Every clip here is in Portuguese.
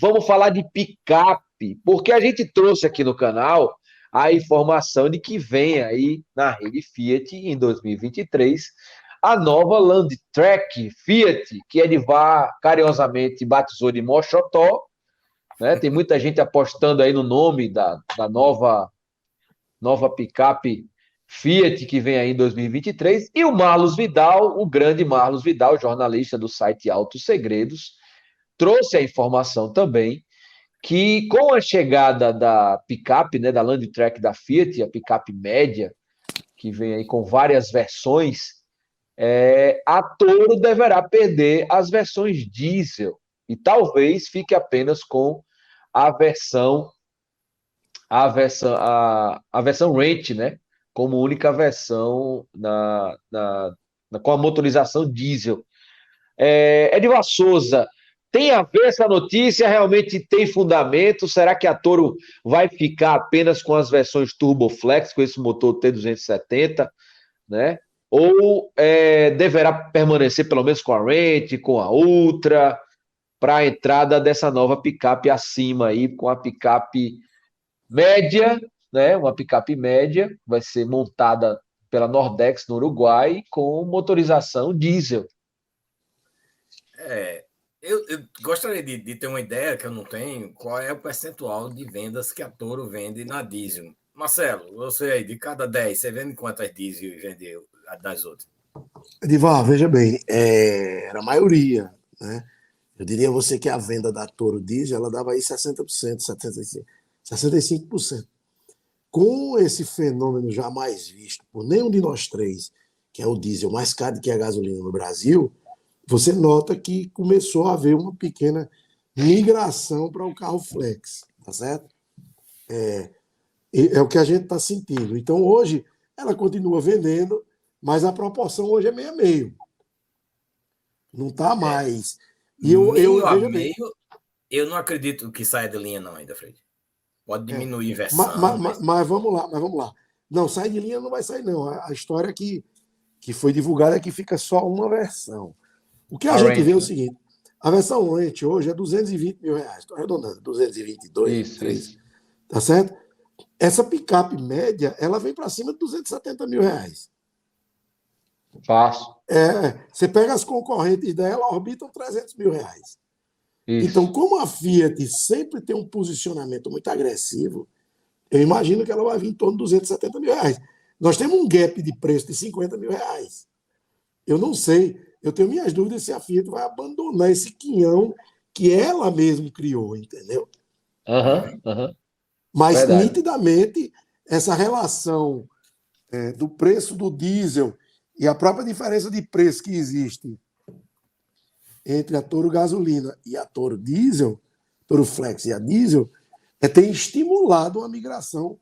vamos falar de picape, porque a gente trouxe aqui no canal a informação de que vem aí na rede Fiat em 2023 a nova Landtrek Fiat, que Edivar carinhosamente batizou de Mochotó, né? Tem muita gente apostando aí no nome da nova picape Fiat que vem aí em 2023, e o Marlos Vidal, o grande Marlos Vidal, jornalista do site Autos Segredos, trouxe a informação também que com a chegada da picape, né, da Landtrek da Fiat, a picape média, que vem aí com várias versões, a Toro deverá perder as versões diesel e talvez fique apenas com a versão a versão Range, né? Como única versão com a motorização diesel. Edivar Souza, tem a ver essa notícia? Realmente tem fundamento? Será que a Toro vai ficar apenas com as versões Turboflex, com esse motor T270, né? Ou deverá permanecer pelo menos com a Range, com a Ultra, para a entrada dessa nova picape acima aí, com a picape média, né? Uma picape média, vai ser montada pela Nordex no Uruguai com motorização diesel. Eu gostaria de ter uma ideia, que eu não tenho, qual é o percentual de vendas que a Toro vende na diesel. Marcelo, você aí, de cada 10, você vende quantas diesel vendeu das outras? Edivar, veja bem, era a maioria, né? Eu diria a você que a venda da Toro Diesel, ela dava aí 60%, 65%. Com esse fenômeno jamais visto por nenhum de nós três, que é o diesel mais caro que a gasolina no Brasil, você nota que começou a haver uma pequena migração para o carro flex, tá certo? É o que a gente está sentindo. Então, hoje, ela continua vendendo, mas a proporção hoje é meio a meio. Não está mais. E meio a meio, eu não acredito que saia de linha não ainda, Fred. Pode diminuir versão. Mas vamos lá. Não, sai de linha não vai sair, não. A história que foi divulgada é que fica só uma versão. O que a gente vê é o seguinte: a versão Range hoje é R$220 mil. Estou arredondando, 222, isso. Tá certo? Essa picape média, ela vem para cima de R$270 mil. Fácil. Você pega as concorrentes dela, orbitam R$300 mil. Isso. Então, como a Fiat sempre tem um posicionamento muito agressivo, eu imagino que ela vai vir em torno de R$270 mil. Nós temos um gap de preço de R$50 mil. Eu não sei, eu tenho minhas dúvidas se a Fiat vai abandonar esse quinhão que ela mesma criou, entendeu? Mas, verdade, nitidamente, essa relação do preço do diesel e a própria diferença de preço que existe entre a Toro gasolina e a Toro diesel, Toro Flex e a diesel, tem estimulado uma migração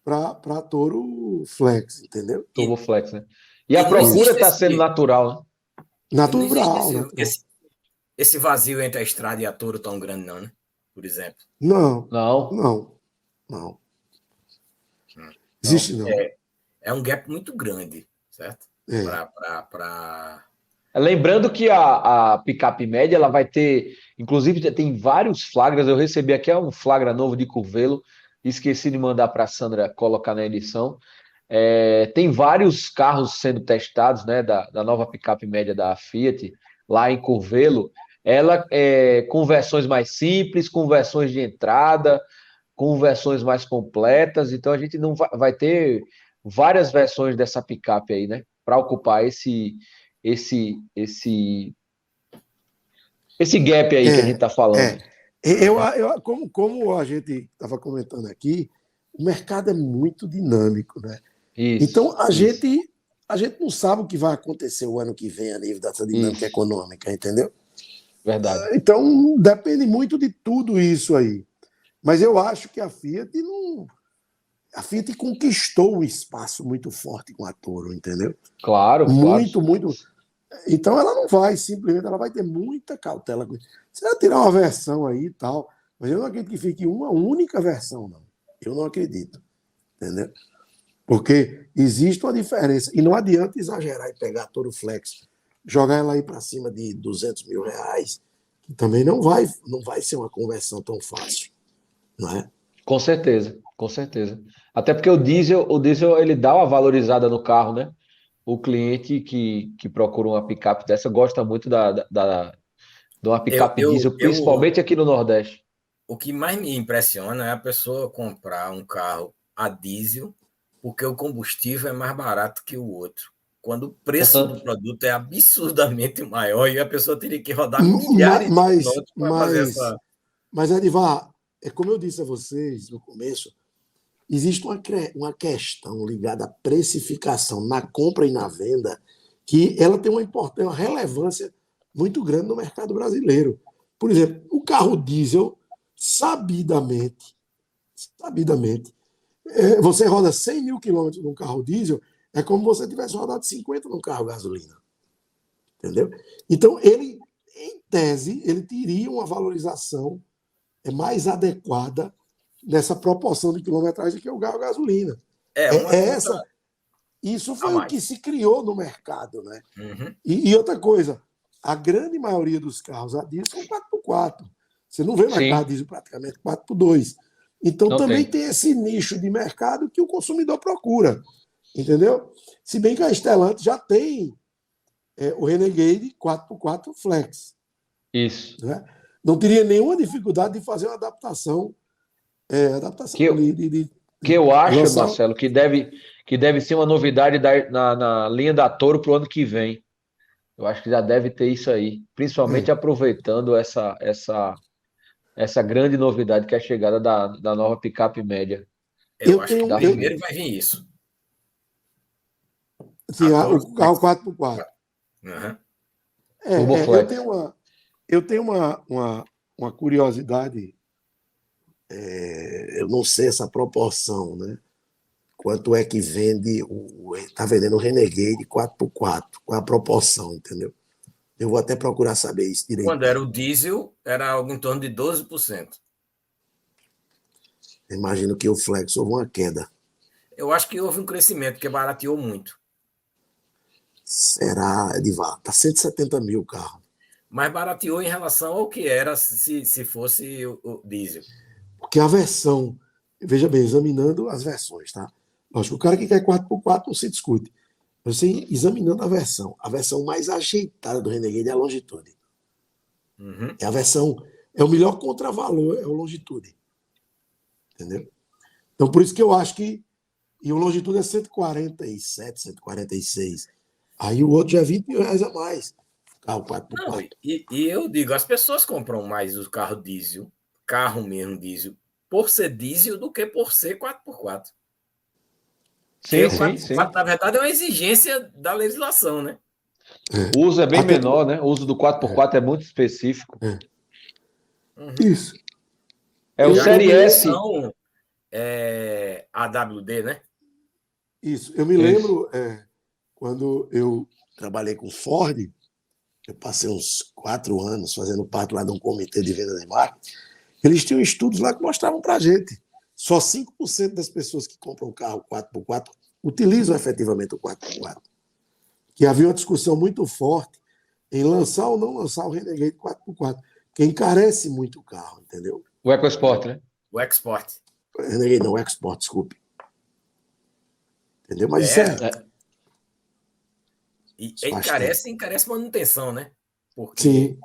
para a Toro Flex, entendeu? Turbo Flex, né? E a procura está sendo natural, né? Natural. Esse vazio entre a estrada e a Toro tão grande, não, né? Por exemplo. Não. Existe não. É um gap muito grande, certo? Lembrando que a picape média, ela vai ter, inclusive tem vários flagras, eu recebi aqui um flagra novo de Curvelo, esqueci de mandar para a Sandra colocar na edição. Tem vários carros sendo testados, né, da nova picape média da Fiat, lá em Curvelo, ela com versões mais simples, com versões de entrada, com versões mais completas, então a gente não vai ter várias versões dessa picape aí, né, para ocupar esse gap aí que a gente está falando. Como a gente estava comentando aqui, o mercado é muito dinâmico, né? Então a gente não sabe o que vai acontecer o ano que vem a nível dessa dinâmica econômica, entendeu? Verdade. Então depende muito de tudo isso aí. Mas eu acho que a Fiat conquistou um espaço muito forte com a Toro, entendeu? Claro. Muito. Então ela não vai, simplesmente, ela vai ter muita cautela. Você vai tirar uma versão aí e tal, mas eu não acredito que fique uma única versão, não. Eu não acredito, entendeu? Porque existe uma diferença, e não adianta exagerar e pegar a Toro Flex, jogar ela aí para cima de R$200 mil, Também não vai ser uma conversão tão fácil, não é? Com certeza, com certeza. Até porque o diesel ele dá uma valorizada no carro, né? O cliente que procura uma picape dessa gosta muito de uma Eu, picape eu, diesel, eu, principalmente aqui no Nordeste. o que mais me impressiona é a pessoa comprar um carro a diesel porque o combustível é mais barato que o outro. Quando o preço do produto é absurdamente maior e a pessoa teria que rodar Ma- milhares de Mas, quilômetros para fazer mas, essa. mas, Edivar, é como eu disse a vocês no começo, existe uma questão ligada à precificação na compra e na venda que ela tem uma importância, uma relevância muito grande no mercado brasileiro. Por exemplo, o carro diesel, sabidamente, você roda 100 mil quilômetros num carro diesel, é como você tivesse rodado 50 num carro gasolina. Entendeu? Então, ele, em tese, ele teria uma valorização mais adequada nessa proporção de quilometragem que é o carro gasolina. É uma conta Isso a foi o que mais. se criou no mercado, né? Uhum. E outra coisa, a grande maioria dos carros a diesel são 4x4. Você não vê mais carro Sim, diesel praticamente 4x2. Então não também tem. tem esse nicho de mercado que o consumidor procura. Entendeu? Se bem que a Stellantis já tem o Renegade 4x4 Flex. Isso. Né? Não teria nenhuma dificuldade de fazer uma adaptação. Que Adaptação eu, que de eu acho, lançar. Marcelo, que deve ser uma novidade na linha da Toro para o ano que vem. Eu acho que já deve ter isso aí, principalmente É, aproveitando essa grande novidade que é a chegada da nova picape média. Eu eu acho que tenho. primeiro vai vir isso. A Assim, Toro o carro Flex. 4x4. Uhum. Eu Turboflex. tenho uma curiosidade, eu não sei essa proporção, né? Quanto é que vende está vendendo o Renegade 4x4, qual a proporção, entendeu? Eu vou até procurar saber isso Quando era direitinho. o diesel, era algo em torno de 12%. Imagino que o Flex houve uma queda. Eu acho que houve um crescimento, porque barateou muito. Será, Edivar? Está 170 mil o carro. Mas barateou em relação ao que era se fosse o diesel. Porque a versão, veja bem, examinando as versões, tá? Lógico, o cara que quer 4x4 não se discute. Você examinando a versão mais ajeitada do Renegade é a Longitude. Uhum. É a versão, é o melhor contravalor, é o Longitude. Entendeu? Então, por isso que eu acho que. E o Longitude é 147, 146. Aí o outro já é 20 mil reais a mais. Carro Não, 4x4. e eu digo, as pessoas compram mais o carro diesel, carro mesmo diesel, por ser diesel do que por ser 4x4. Porque Sim, o sim, sim. 4x4, na verdade, é uma exigência da legislação, né? O uso é bem Até, menor, né? O uso do 4x4 é muito específico. Uhum. isso. É o Já Eu que me Série eles lembro. S. são AWD, né? Isso. Eu me Isso. lembro quando eu trabalhei com Ford, eu passei uns 4 anos fazendo parte lá de um comitê de venda de marketing. Eles tinham estudos lá que mostravam para a gente. Só 5% das pessoas que compram um carro 4x4 utilizam efetivamente o 4x4. Que havia uma discussão muito forte em lançar ou não lançar o Renegade 4x4, que encarece muito o carro, entendeu? O EcoSport, né? O Export. Renegade não, Export, desculpe. Entendeu? Mas É, É. e isso faz tempo. encarece manutenção, né? Porque Sim,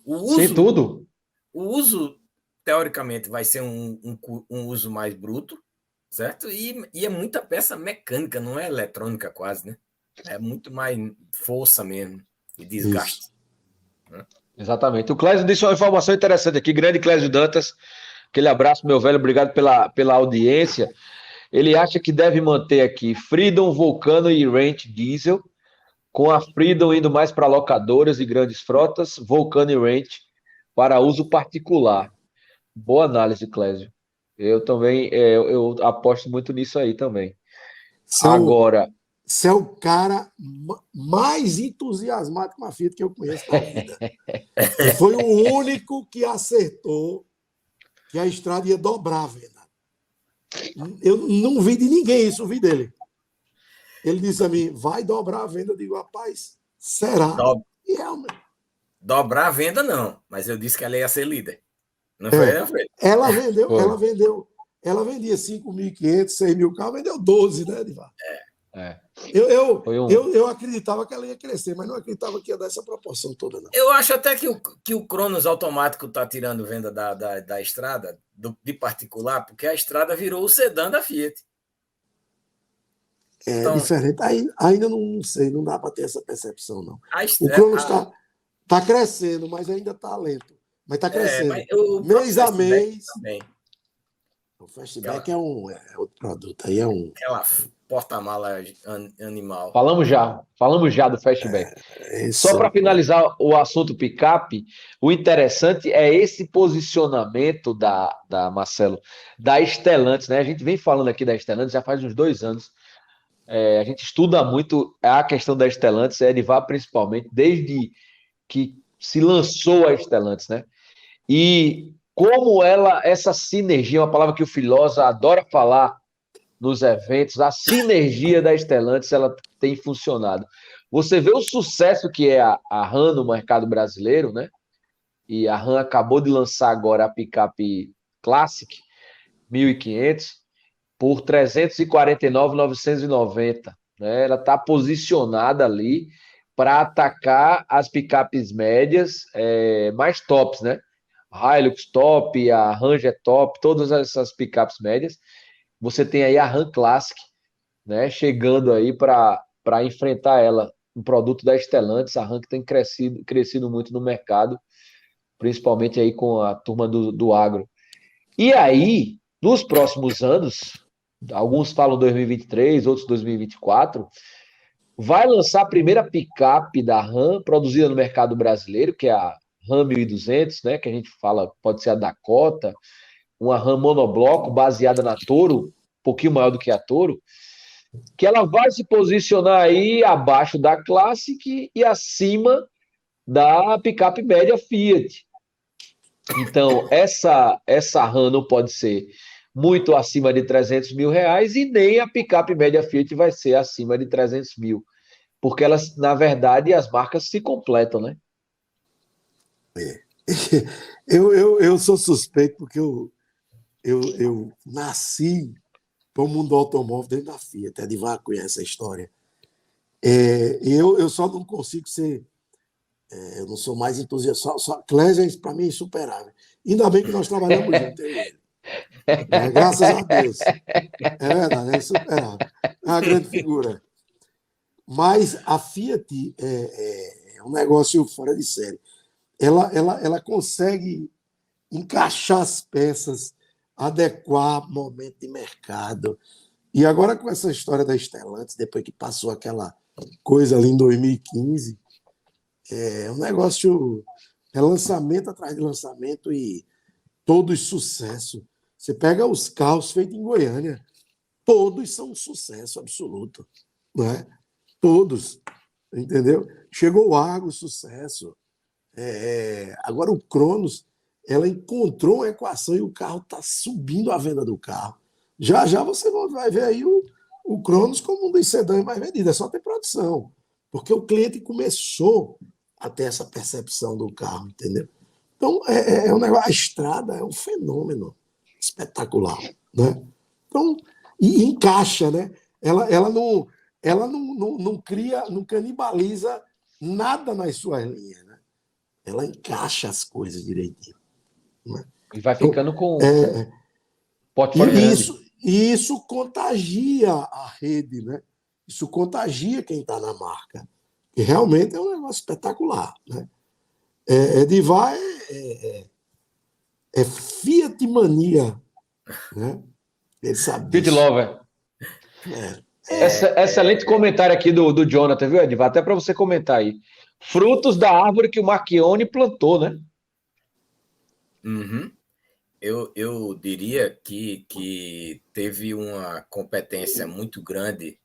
o Sim, uso, tudo. o uso teoricamente, vai ser um uso mais bruto, certo? E é muita peça mecânica, não é eletrônica quase, né? É muito mais força mesmo e isso. desgaste. Né? Exatamente. O Clésio disse uma informação interessante aqui. Grande Clésio Dantas. Aquele abraço, meu velho. Obrigado pela audiência. Ele acha que deve manter aqui Freedom, Vulcano e Range Diesel, com a Freedom indo mais para locadoras e grandes frotas, Vulcano e Range para uso particular. Boa análise, Clésio. Eu também, eu aposto muito nisso aí também. Você é o, Agora, você é o cara mais entusiasmado com a Fiat que eu conheço na vida. Você foi o único que acertou que a estrada ia dobrar a venda. Eu não vi de ninguém isso, eu vi dele. Ele disse a mim, vai dobrar a venda. Eu digo, rapaz, será? Dobra, E realmente. dobrar a venda, não. Mas eu disse que ela ia ser líder. Não foi, Alfredo? Ela vendeu, Foi. ela vendia 5.500, 6.000 carros, vendeu 12, né, Edivar? É. Foi Eu acreditava que ela ia crescer, mas não acreditava que ia dar essa proporção toda, não. Eu acho até que o Cronos automático está tirando venda da estrada, de particular, porque a estrada virou o sedã da Fiat. É Então, diferente. Ainda não sei, não dá para ter essa percepção, não. a O estrada. Cronos está crescendo, mas ainda está lento. Mas está crescendo. Mas o Mês a Fastback mês. também. O Fastback é outro produto. Aí é um. Aquela porta-mala animal. Falamos já do Fastback. Só para Pô. finalizar o assunto picape, o interessante é esse posicionamento da Marcelo, da Stellantis, né? A gente vem falando aqui da Stellantis já faz uns 2 anos. A gente estuda muito a questão da Stellantis, a Edivar principalmente, desde que se lançou a Stellantis, né? E como essa sinergia, uma palavra que o Filosa adora falar nos eventos, a sinergia da Stellantis, ela tem funcionado. Você vê o sucesso que é a RAM no mercado brasileiro, né? E a RAM acabou de lançar agora a picape Classic 1500 por 349.990, né? Ela está posicionada ali para atacar as picapes médias mais tops, né? A Hilux top, a Ranger top, todas essas picapes médias. Você tem aí a RAM Classic, né? Chegando aí para enfrentar ela, um produto da Stellantis, a RAM que tem crescido muito no mercado, principalmente aí com a turma do agro. E aí, nos próximos anos, alguns falam 2023, outros 2024, vai lançar a primeira picape da RAM produzida no mercado brasileiro, que é a RAM 1200, né, que a gente fala, pode ser a Dakota, uma RAM monobloco baseada na Toro, um pouquinho maior do que a Toro, que ela vai se posicionar aí abaixo da Classic e acima da picape média Fiat. Então, essa RAM não pode ser muito acima de R$ 300.000 e nem a picape média Fiat vai ser acima de 300 mil. Porque elas, na verdade, as marcas se completam, né? Eu sou suspeito porque eu nasci para o mundo do automóvel dentro da Fiat. A Edivar conhece essa história. Eu só não consigo ser. Eu não sou mais entusiasta. Só Clésia, para mim, é insuperável. Ainda bem que nós trabalhamos juntos, eu e ele. Graças a Deus. É verdade, é insuperável. É uma grande figura. Mas a Fiat é um negócio fora de série. Ela consegue encaixar as peças, adequar momento de mercado. E agora com essa história da Stellantis, depois que passou aquela coisa ali em 2015, é um negócio, é lançamento atrás de lançamento e todos sucesso. Você pega os carros feitos em Goiânia, todos são um sucesso absoluto, não é? Todos, entendeu? Chegou o Argo, sucesso. Agora o Cronos, ela encontrou uma equação e o carro está subindo a venda do carro. Já já você vai ver aí o Cronos como um dos sedãs mais vendidos. É só ter produção, porque o cliente começou a ter essa percepção do carro, entendeu? Então, é um negócio, a estrada é um fenômeno espetacular, né? Então, e encaixa, né? Ela não cria, não canibaliza nada nas suas linhas, né? Ela encaixa as coisas direitinho, né? E vai Então, ficando com portfólio e grande. isso contagia a rede, né? Isso contagia quem está na marca. E realmente é um negócio espetacular, né? Edivar é Fiat mania, né? Ele sabe Fiat disso. Lover. Excelente comentário aqui do Jonathan, viu, Edivar? Até para você comentar aí. Frutos da árvore que o Marchione plantou, né? Uhum. Eu diria que teve uma competência muito grande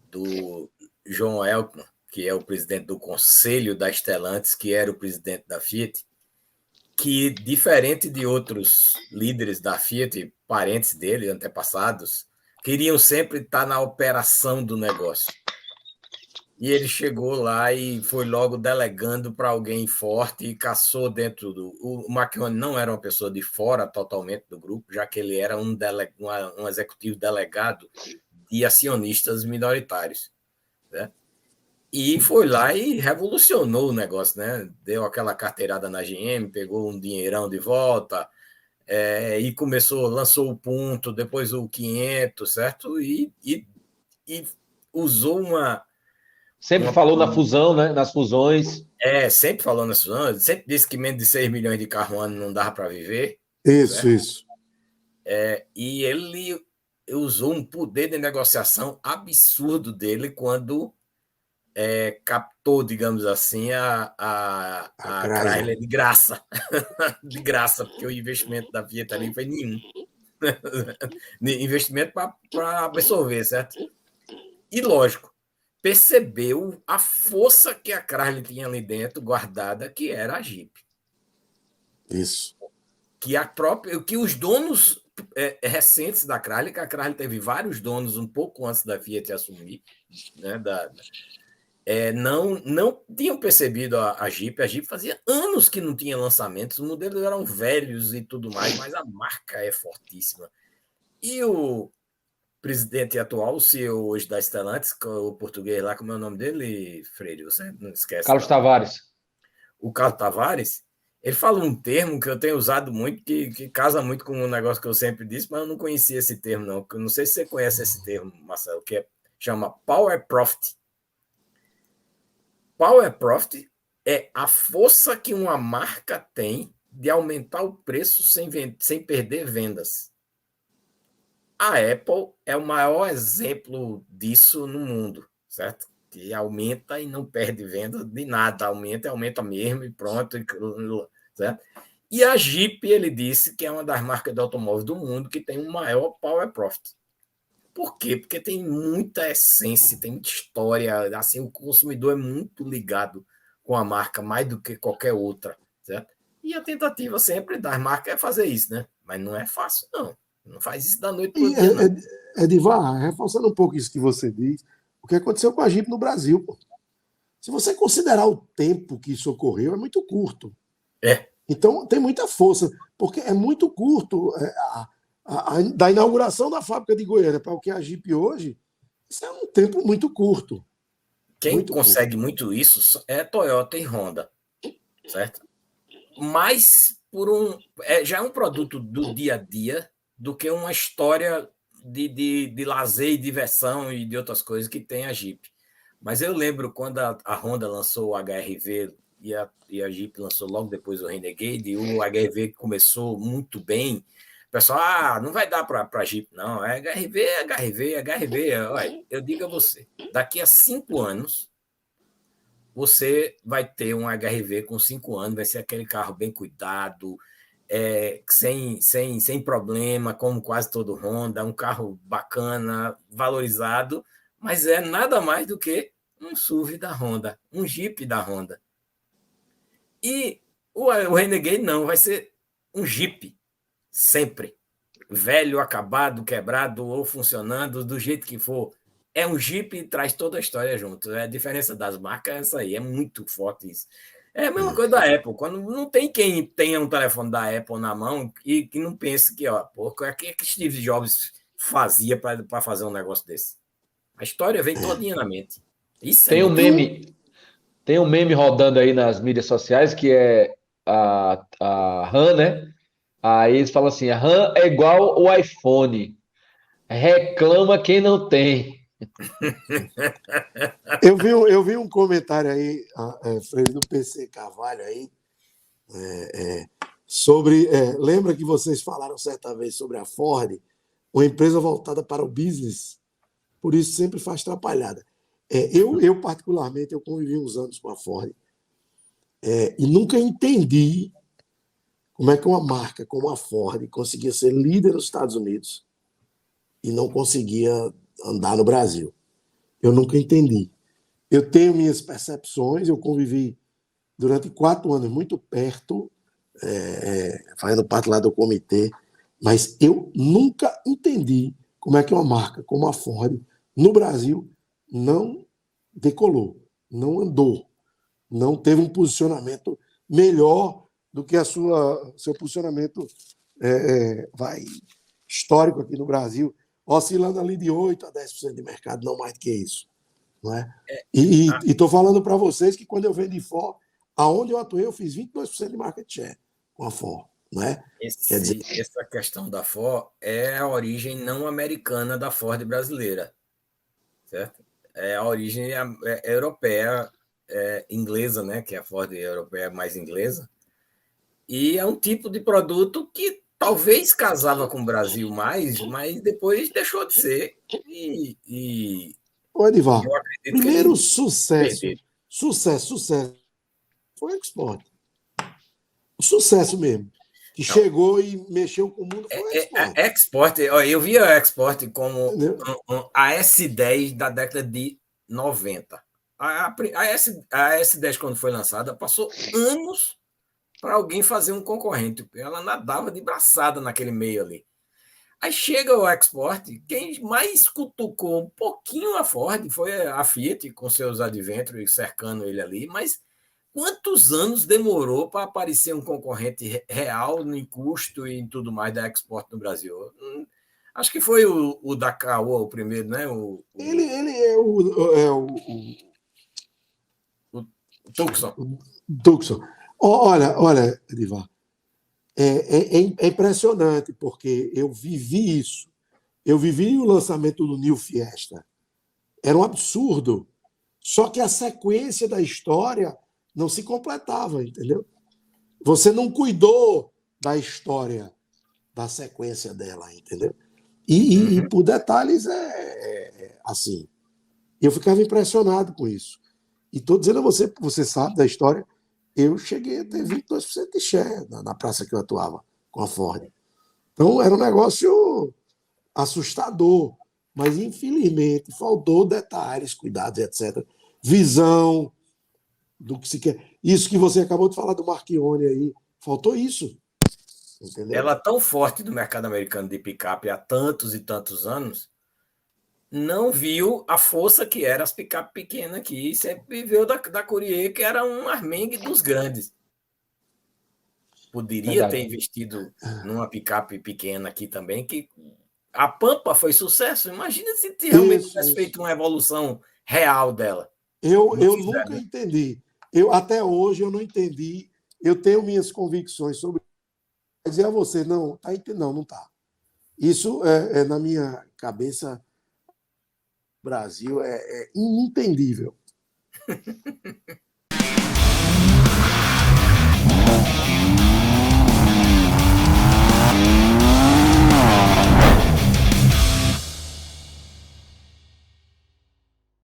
do João Elkman, que é o presidente do Conselho da Stellantis, que era o presidente da Fiat, que, diferente de outros líderes da Fiat, parentes dele, antepassados, queriam sempre estar na operação do negócio. E ele chegou lá e foi logo delegando para alguém forte e caçou dentro do. O McKeown não era uma pessoa de fora totalmente do grupo, já que ele era um executivo delegado de acionistas minoritários, né? E foi lá e revolucionou o negócio, né? Deu aquela carteirada na GM, pegou um dinheirão de volta, e começou, lançou o ponto, depois o 500, certo? E usou Sempre falou na fusão, né? Nas fusões. sempre falou nas fusões, sempre disse que menos de 6 milhões de carro ano não dava para viver. Isso, certo? isso. E ele usou um poder de negociação absurdo dele quando captou, digamos assim, a Chrysler de graça. De graça, porque o investimento da Fiat ali foi nenhum. Investimento para absorver, certo? E, lógico, percebeu a força que a Chrysler tinha ali dentro, guardada, que era a Jeep. Isso. Que os donos recentes da Chrysler, que a Chrysler teve vários donos um pouco antes da Fiat assumir, né, não tinham percebido a Jeep. A Jeep fazia anos que não tinha lançamentos, os modelos eram velhos e tudo mais, mas a marca é fortíssima. E o presidente atual, o CEO hoje da Stellantis, o português lá, como é o nome dele, Freire? Você não esquece. Carlos Tavares. O Carlos Tavares, ele fala um termo que eu tenho usado muito, que casa muito com um negócio que eu sempre disse, mas eu não conhecia esse termo, não. Eu não sei se você conhece esse termo, Marcelo, chama Power Profit. Power Profit é a força que uma marca tem de aumentar o preço sem perder vendas. A Apple é o maior exemplo disso no mundo, certo? Que aumenta e não perde venda de nada, aumenta mesmo e pronto, certo? E a Jeep, ele disse que é uma das marcas de automóvel do mundo que tem o maior Power Profit. Por quê? Porque tem muita essência, tem muita história, assim, o consumidor é muito ligado com a marca, mais do que qualquer outra, certo? E a tentativa sempre das marcas é fazer isso, né? Mas não é fácil, não. Não faz isso da noite para o dia, não. Edivar, reforçando um pouco isso que você diz, o que aconteceu com a Jeep no Brasil, pô. Se você considerar o tempo que isso ocorreu, é muito curto. Então, tem muita força, porque é muito curto da inauguração da fábrica de Goiânia para o que é a Jeep hoje, isso é um tempo muito curto. Quem consegue muito isso é Toyota e Honda, certo? Mas já é um produto do dia a dia do que uma história de lazer e diversão e de outras coisas que tem a Jeep. Mas eu lembro quando a Honda lançou o HR-V e a Jeep lançou logo depois o Renegade, e o HR-V começou muito bem. O pessoal, não vai dar para a Jeep, não. É HR-V, é HR-V, é HR-V. Olha, eu digo a você, daqui a 5 anos, você vai ter um HR-V com 5 anos, vai ser aquele carro bem cuidado, sem problema, como quase todo Honda, um carro bacana, valorizado, mas é nada mais do que um SUV da Honda, um Jeep da Honda. E o Renegade não, vai ser um Jeep, sempre. Velho, acabado, quebrado ou funcionando, do jeito que for. É um Jeep e traz toda a história junto. A diferença das marcas é essa aí, é muito forte isso. É a mesma coisa da Apple. Quando não tem quem tenha um telefone da Apple na mão e que não pense que, o que é que Steve Jobs fazia para fazer um negócio desse? A história vem todinha na mente. Isso tem um meme rodando aí nas mídias sociais que é a RAM, né? Aí eles falam assim: a RAM é igual o iPhone. Reclama quem não tem. Eu vi um comentário aí, Freire, do PC Carvalho aí, sobre. Lembra que vocês falaram certa vez sobre a Ford, uma empresa voltada para o business, por isso sempre faz atrapalhada. Eu, particularmente, eu convivi uns anos com a Ford e nunca entendi como é que uma marca como a Ford conseguia ser líder nos Estados Unidos e não conseguia andar no Brasil. Eu nunca entendi. Eu tenho minhas percepções, eu convivi durante 4 anos muito perto, fazendo parte lá do comitê, mas eu nunca entendi como é que uma marca como a Ford, no Brasil, não decolou, não andou, não teve um posicionamento melhor do que seu posicionamento histórico aqui no Brasil, oscilando ali de 8% a 10% de mercado, não mais do que isso. Não é? E estou falando para vocês que quando eu vendi Ford, aonde eu atuei, eu fiz 22% de market share com a Ford. Não é? Quer dizer, essa questão da Ford é a origem não americana da Ford brasileira, certo? É a origem europeia, inglesa, né? Que a Ford europeia é mais inglesa. E é um tipo de produto que talvez casava com o Brasil mais, mas depois deixou de ser. Ô, Edivar, eu acredito primeiro que ele sucesso foi o export. O sucesso mesmo. Que não, chegou e mexeu com o mundo foi o export. Export, eu via a Export como Entendeu? a S10 da década de 90. A S10, quando foi lançada, passou anos para alguém fazer um concorrente. Ela nadava de braçada naquele meio ali. Aí chega o Export, quem mais cutucou um pouquinho a Ford foi a Fiat, com seus Adventures cercando ele ali, mas quantos anos demorou para aparecer um concorrente real em custo e em tudo mais da Export no Brasil? Acho que foi o da Caoa o primeiro, né? Ele O Tucson. o Tucson. Olha, Edivar, é impressionante, porque eu vivi isso. Eu vivi o lançamento do New Fiesta. Era um absurdo. Só que a sequência da história não se completava, entendeu? Você não cuidou da história, da sequência dela, entendeu? E por detalhes, assim. Eu ficava impressionado com isso. E estou dizendo a você, você sabe da história, eu cheguei a ter 22% de share na praça que eu atuava com a Ford. Então, era um negócio assustador. Mas, infelizmente, faltou detalhes, cuidados, etc. Visão do que se quer. Isso que você acabou de falar do Marchione aí, faltou isso. Entendeu? Ela tão forte do mercado americano de picape há tantos e tantos anos, não viu a força que era as picape pequenas aqui, e sempre viveu da Courier, que era um armengue dos grandes. Poderia ter investido numa picape pequena aqui também, que a Pampa foi sucesso. Imagina se realmente tivesse feito uma evolução real dela. Eu nunca entendi. Até hoje eu não entendi. Eu tenho minhas convicções sobre. Dizer a você, não, tá, não está. Isso na minha cabeça, Brasil é inentendível.